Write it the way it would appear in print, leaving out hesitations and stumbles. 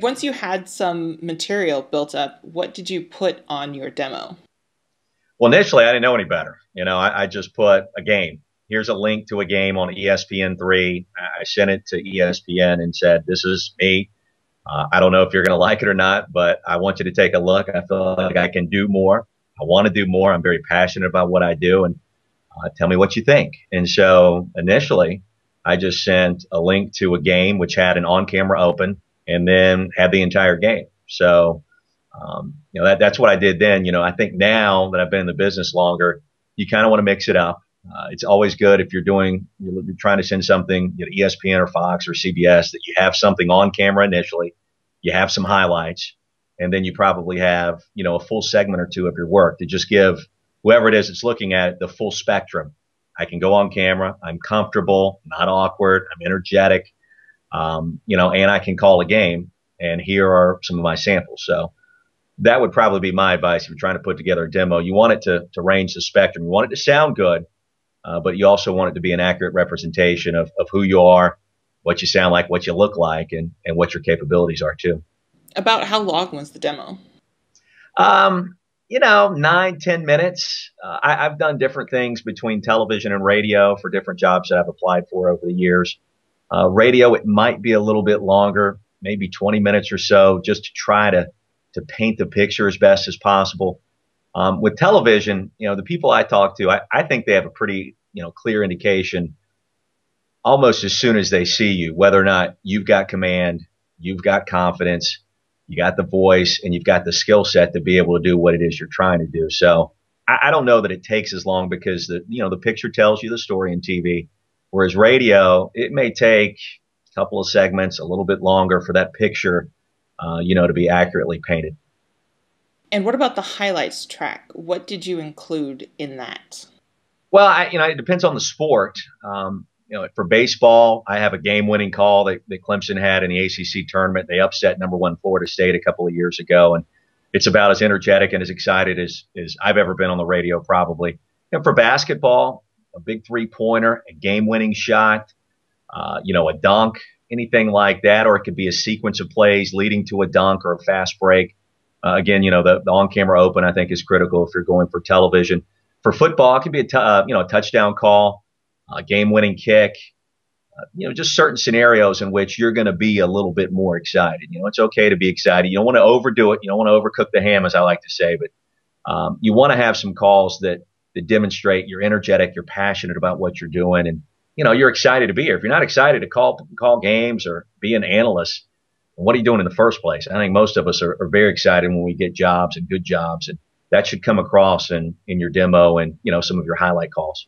Once you had some material built up, what did you put on your demo? Well, initially, I didn't know any better. I just put a game. Here's a link to a game on ESPN3. I sent it to ESPN and said, this is me. I don't know if you're going to like it or not, but I want you to take a look. I feel like I can do more. I want to do more. I'm very passionate about what I do, and tell me what you think. And so initially, I just sent a link to a game which had an on-camera open and then had the entire game. So, that's what I did then. I think now that I've been in the business longer, you kind of want to mix it up. It's always good if you're trying to send something, ESPN or Fox or CBS, that you have something on camera initially, you have some highlights, and then you probably have, a full segment or two of your work to just give whoever it is that's looking at it the full spectrum. I can go on camera. I'm comfortable, not awkward. I'm energetic, and I can call a game. And here are some of my samples. So that would probably be my advice if you're trying to put together a demo. You want it to range the spectrum. You want it to sound good, but you also want it to be an accurate representation of who you are, what you sound like, what you look like, and what your capabilities are too. About how long was the demo? 9-10 minutes. I've done different things between television and radio for different jobs that I've applied for over the years. Radio, it might be a little bit longer, maybe 20 minutes or so, just to try to paint the picture as best as possible. With television, the people I talk to, I think they have a pretty, clear indication almost as soon as they see you, whether or not you've got command, you've got confidence, you got the voice, and you've got the skill set to be able to do what it is you're trying to do. So I don't know that it takes as long because the picture tells you the story in TV, whereas radio, it may take a couple of segments, a little bit longer for that picture, to be accurately painted. And what about the highlights track? What did you include in that? Well, it depends on the sport. For baseball, I have a game-winning call that Clemson had in the ACC tournament. They upset number 1 Florida State a couple of years ago, and it's about as energetic and as excited as I've ever been on the radio, probably. And for basketball, a big three-pointer, a game-winning shot, a dunk, anything like that, or it could be a sequence of plays leading to a dunk or a fast break. Again, the on-camera open, I think, is critical if you're going for television. For football, it could be a touchdown call, a game-winning kick, just certain scenarios in which you're going to be a little bit more excited. It's okay to be excited. You don't want to overdo it. You don't want to overcook the ham, as I like to say, but you want to have some calls that demonstrate you're energetic, you're passionate about what you're doing, and you're excited to be here. If you're not excited to call games or be an analyst, what are you doing in the first place? I think most of us are very excited when we get jobs and good jobs, and that should come across in your demo and some of your highlight calls.